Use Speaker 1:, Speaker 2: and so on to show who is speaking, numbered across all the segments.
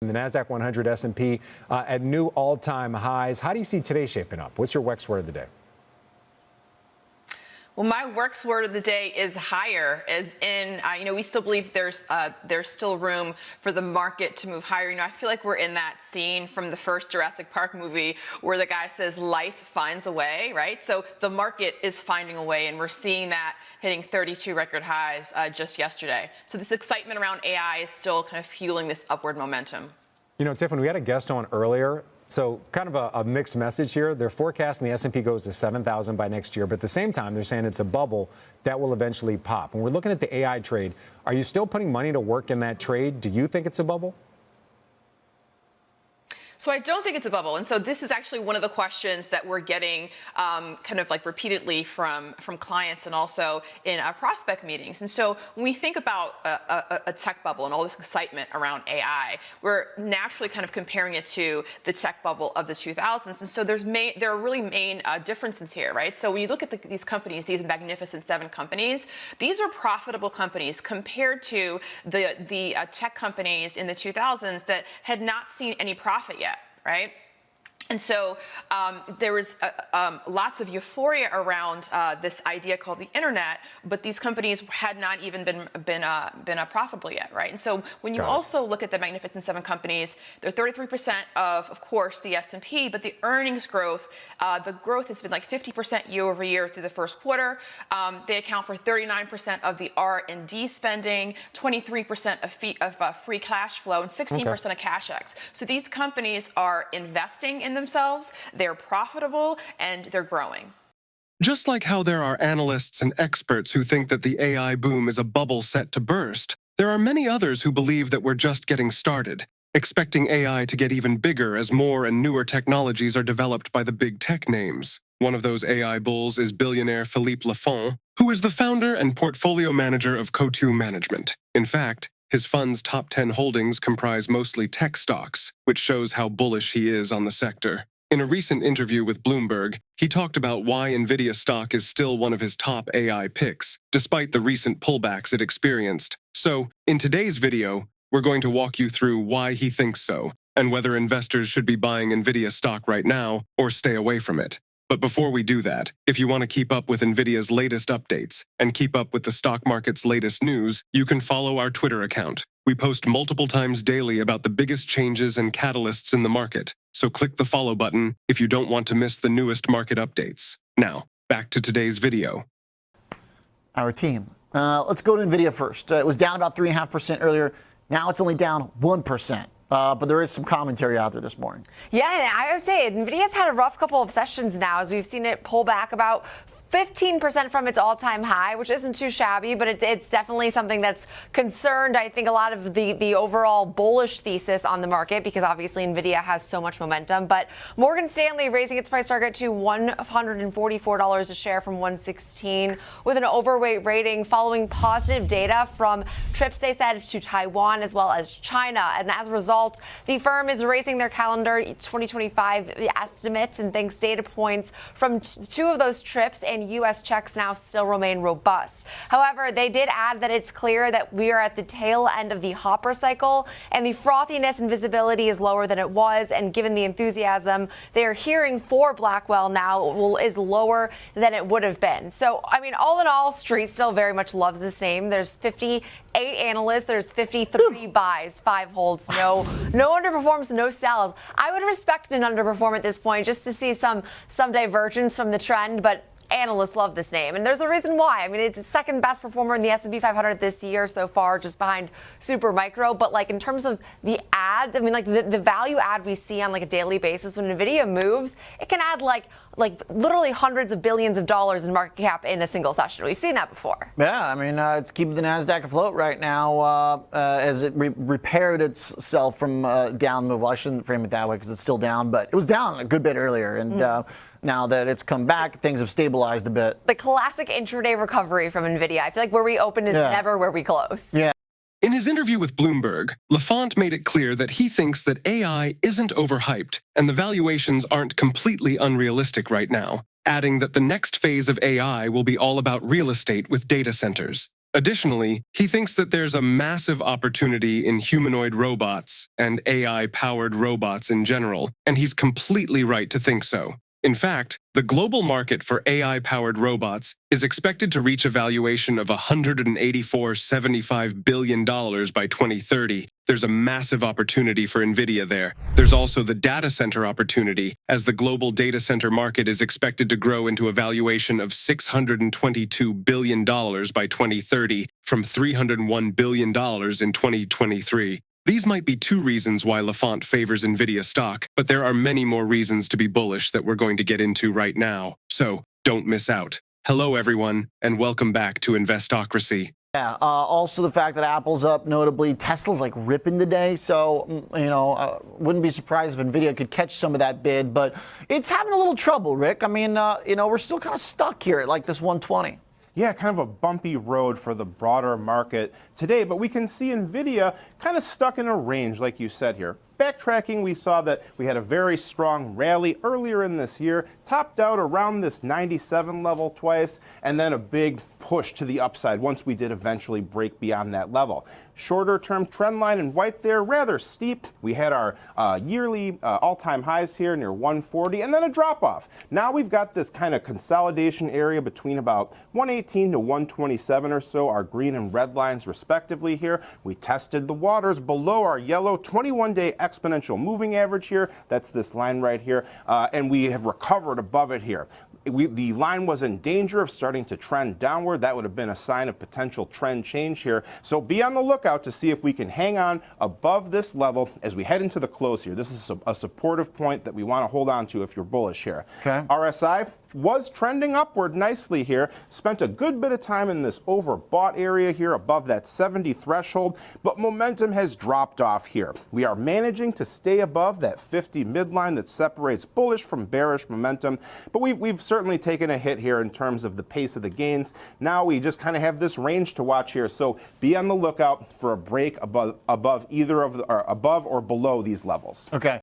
Speaker 1: The NASDAQ 100, S&P at new all-time highs. How do you see today shaping up? What's your WEX word of the day?
Speaker 2: Well, my WEX word of the day is higher, as in, we still believe there's still room for the market to move higher. I feel like we're in that scene from the first Jurassic Park movie where the guy says life finds a way, right? So the market is finding a way, and we're seeing that hitting 32 record highs just yesterday. So this excitement around AI is still kind of fueling this upward momentum.
Speaker 1: Tiffany, we had a guest on earlier. So kind of a mixed message here. They're forecasting the S&P goes to 7,000 by next year, but at the same time, they're saying it's a bubble that will eventually pop. When we're looking at the AI trade, are you still putting money to work in that trade? Do you think it's a bubble?
Speaker 2: So I don't think it's a bubble. And so this is actually one of the questions that we're getting kind of like repeatedly from clients and also in our prospect meetings. And so when we think about a tech bubble and all this excitement around AI, we're naturally kind of comparing it to the tech bubble of the 2000s. And so there are really main differences here, right? So when you look at these companies, these magnificent 7 companies, these are profitable companies compared to the tech companies in the 2000s that had not seen any profit yet. Right? And so there was lots of euphoria around this idea called the internet, but these companies had not even been profitable yet, right? And so when you also look at the Magnificent 7 companies, they're 33% of course, the S&P, but the earnings growth, the growth has been like 50% year over year through the first quarter. They account for 39% of the R&D spending, 23% of free cash flow, and 16% of CashEx. So these companies are investing in themselves, they're profitable, and they're growing.
Speaker 3: Just like how there are analysts and experts who think that the AI boom is a bubble set to burst, there are many others who believe that we're just getting started, expecting AI to get even bigger as more and newer technologies are developed by the big tech names. One of those AI bulls is billionaire Philippe Lafont, who is the founder and portfolio manager of Coatue Management. In fact, his fund's top 10 holdings comprise mostly tech stocks, which shows how bullish he is on the sector. In a recent interview with Bloomberg, he talked about why NVIDIA stock is still one of his top AI picks, despite the recent pullbacks it experienced. So, in today's video, we're going to walk you through why he thinks so, and whether investors should be buying NVIDIA stock right now or stay away from it. But before we do that, if you want to keep up with NVIDIA's latest updates and keep up with the stock market's latest news, you can follow our Twitter account. We post multiple times daily about the biggest changes and catalysts in the market, so click the follow button if you don't want to miss the newest market updates. Now, back to today's video.
Speaker 4: Our team. Let's go to NVIDIA first. It was down about 3.5% earlier. Now it's only down 1%. But there is some commentary out there this morning.
Speaker 5: Yeah, and I would say NVIDIA's had a rough couple of sessions now as we've seen it pull back about 15% from its all-time high, which isn't too shabby, but it's definitely something that's concerned, I think, a lot of the overall bullish thesis on the market, because obviously NVIDIA has so much momentum. But Morgan Stanley raising its price target to $144 a share from $116 with an overweight rating following positive data from trips, they said, to Taiwan as well as China. And as a result, the firm is raising their calendar 2025 estimates and thanks data points from 2 of those trips, and U.S. checks now still remain robust. However, they did add that it's clear that we are at the tail end of the Hopper cycle, and the frothiness and visibility is lower than it was, and given the enthusiasm they are hearing for Blackwell now is lower than it would have been. So, I mean, all in all, Street still very much loves this name. There's 58 analysts, there's 53 buys, 5 holds, no underperforms, no sells. I would respect an underperform at this point just to see some divergence from the trend, but analysts love this name, and there's a reason why. I mean, it's the second best performer in the S&P 500 this year so far, just behind Supermicro. But like in terms of the ads, I mean, like the value add we see on like a daily basis when NVIDIA moves, it can add like literally hundreds of billions of dollars in market cap in a single session. We've seen that before.
Speaker 4: Yeah, I mean, it's keeping the NASDAQ afloat right now as it repaired itself from down move. Well, I shouldn't frame it that way because it's still down, but it was down a good bit earlier, and now that it's come back, things have stabilized a bit.
Speaker 5: The classic intraday recovery from NVIDIA. I feel like where we open is never where we close.
Speaker 4: Yeah.
Speaker 3: In his interview with Bloomberg, Lafont made it clear that he thinks that AI isn't overhyped and the valuations aren't completely unrealistic right now, adding that the next phase of AI will be all about real estate with data centers. Additionally, he thinks that there's a massive opportunity in humanoid robots and AI-powered robots in general, and he's completely right to think so. In fact, the global market for AI-powered robots is expected to reach a valuation of $184.75 billion by 2030. There's a massive opportunity for NVIDIA there. There's also the data center opportunity, as the global data center market is expected to grow into a valuation of $622 billion by 2030 from $301 billion in 2023. These might be two reasons why LaFont favors NVIDIA stock, but there are many more reasons to be bullish that we're going to get into right now. So, don't miss out. Hello, everyone, and welcome back to Investocracy.
Speaker 4: Yeah, also the fact that Apple's up notably, Tesla's like ripping today, so, wouldn't be surprised if NVIDIA could catch some of that bid, but it's having a little trouble, Rick. I mean, we're still kind of stuck here at like this 120.
Speaker 6: Yeah, kind of a bumpy road for the broader market today, but we can see NVIDIA kind of stuck in a range, like you said here. Backtracking, we saw that we had a very strong rally earlier in this year, topped out around this 97 level twice, and then a big push to the upside once we did eventually break beyond that level. Shorter term trend line in white there, rather steep. We had our yearly all-time highs here near 140 and then a drop off. Now we've got this kind of consolidation area between about 118 to 127 or so, our green and red lines respectively here. We tested the waters below our yellow 21-day exponential moving average here. That's this line right here. And we have recovered above it here. The line was in danger of starting to trend downward. That would have been a sign of potential trend change here. So be on the lookout to see if we can hang on above this level as we head into the close here. This is a supportive point that we want to hold on to if you're bullish here.
Speaker 4: Okay.
Speaker 6: RSI was trending upward nicely here. Spent a good bit of time in this overbought area here above that 70 threshold, but momentum has dropped off here. We are managing to stay above that 50 midline that separates bullish from bearish momentum, but we've certainly taken a hit here in terms of the pace of the gains. Now we just kind of have this range to watch here, so be on the lookout for a break above either of or above or below these levels.
Speaker 4: Okay.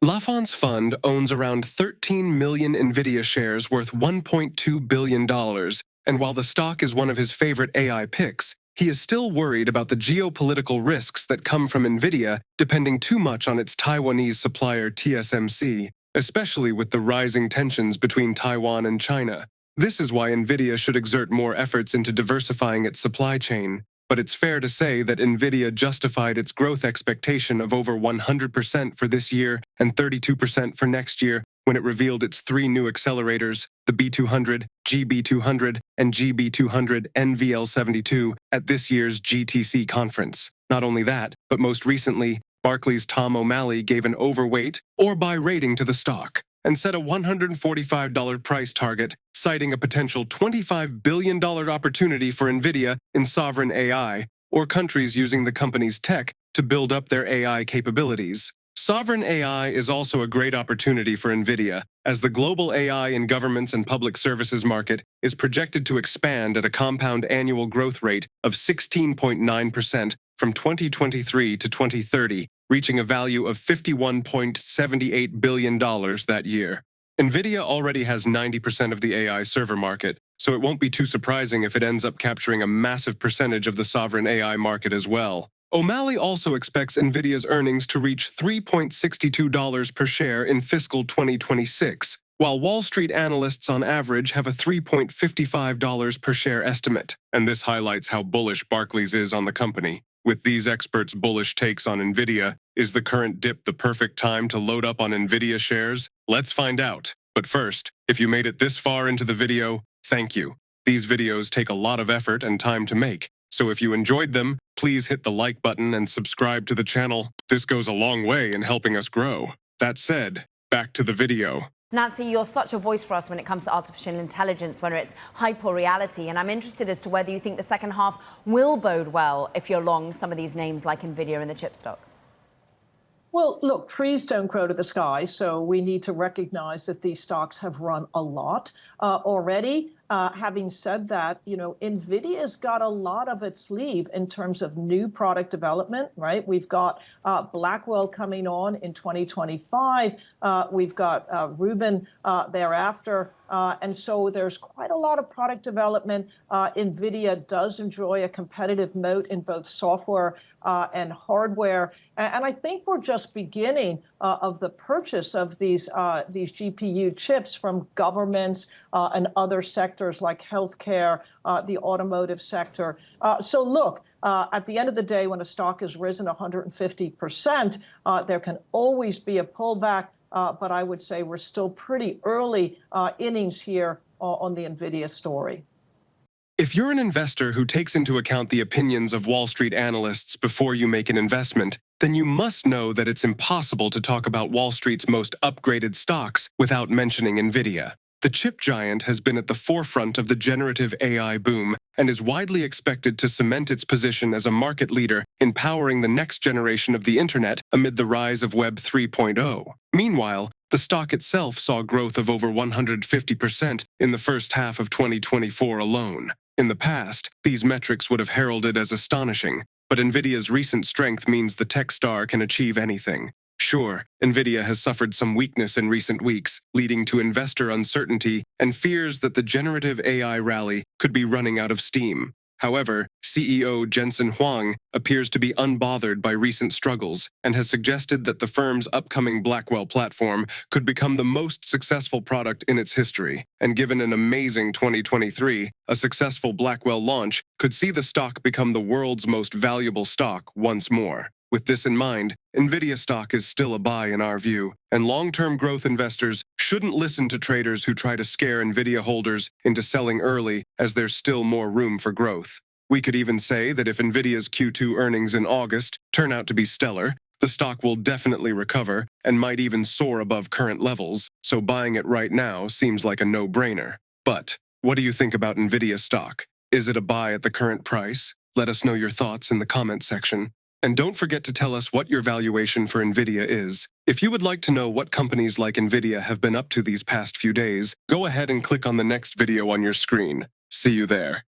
Speaker 3: LaFont's fund owns around 13 million NVIDIA shares worth $1.2 billion, and while the stock is one of his favorite AI picks, he is still worried about the geopolitical risks that come from NVIDIA depending too much on its Taiwanese supplier TSMC, especially with the rising tensions between Taiwan and China. This is why NVIDIA should exert more efforts into diversifying its supply chain. But it's fair to say that NVIDIA justified its growth expectation of over 100% for this year and 32% for next year when it revealed its three new accelerators, the B200, GB200, and GB200 NVL72, at this year's GTC conference. Not only that, but most recently, Barclays' Tom O'Malley gave an overweight or buy rating to the stock and set a $145 price target, citing a potential $25 billion opportunity for NVIDIA in sovereign AI, or countries using the company's tech to build up their AI capabilities. Sovereign AI is also a great opportunity for NVIDIA, as the global AI in governments and public services market is projected to expand at a compound annual growth rate of 16.9% from 2023 to 2030, reaching a value of $51.78 billion that year. NVIDIA already has 90% of the AI server market, so it won't be too surprising if it ends up capturing a massive percentage of the sovereign AI market as well. O'Malley also expects NVIDIA's earnings to reach $3.62 per share in fiscal 2026, while Wall Street analysts on average have a $3.55 per share estimate, and this highlights how bullish Barclays is on the company. With these experts' bullish takes on NVIDIA, is the current dip the perfect time to load up on NVIDIA shares? Let's find out. But first, if you made it this far into the video, thank you. These videos take a lot of effort and time to make, so if you enjoyed them, please hit the like button and subscribe to the channel. This goes a long way in helping us grow. That said, back to the video.
Speaker 7: Nancy, you're such a voice for us when it comes to artificial intelligence, whether it's hype or reality, and I'm interested as to whether you think the second half will bode well if you're long some of these names like NVIDIA and the chip stocks.
Speaker 8: Well, look, trees don't grow to the sky, so we need to recognize that these stocks have run a lot already. Having said that, NVIDIA's got a lot of its sleeve in terms of new product development, right? We've got Blackwell coming on in 2025. We've got Rubin thereafter. And so there's quite a lot of product development. NVIDIA does enjoy a competitive moat in both software and hardware. And I think we're just beginning of the purchase of these GPU chips from governments and other sectors like healthcare, the automotive sector. So look, at the end of the day, when a stock has risen 150%, there can always be a pullback. But I would say we're still pretty early innings here on the NVIDIA story.
Speaker 3: If you're an investor who takes into account the opinions of Wall Street analysts before you make an investment, then you must know that it's impossible to talk about Wall Street's most upgraded stocks without mentioning NVIDIA. The chip giant has been at the forefront of the generative AI boom and is widely expected to cement its position as a market leader in powering the next generation of the internet amid the rise of Web 3.0. Meanwhile, the stock itself saw growth of over 150% in the first half of 2024 alone. In the past, these metrics would have heralded as astonishing, but NVIDIA's recent strength means the tech star can achieve anything. Sure, NVIDIA has suffered some weakness in recent weeks, leading to investor uncertainty and fears that the generative AI rally could be running out of steam. However, CEO Jensen Huang appears to be unbothered by recent struggles and has suggested that the firm's upcoming Blackwell platform could become the most successful product in its history. And given an amazing 2023, a successful Blackwell launch could see the stock become the world's most valuable stock once more. With this in mind, NVIDIA stock is still a buy in our view, and long-term growth investors shouldn't listen to traders who try to scare NVIDIA holders into selling early as there's still more room for growth. We could even say that if NVIDIA's Q2 earnings in August turn out to be stellar, the stock will definitely recover and might even soar above current levels, so buying it right now seems like a no-brainer. But what do you think about NVIDIA stock? Is it a buy at the current price? Let us know your thoughts in the comment section. And don't forget to tell us what your valuation for NVIDIA is. If you would like to know what companies like NVIDIA have been up to these past few days, go ahead and click on the next video on your screen. See you there.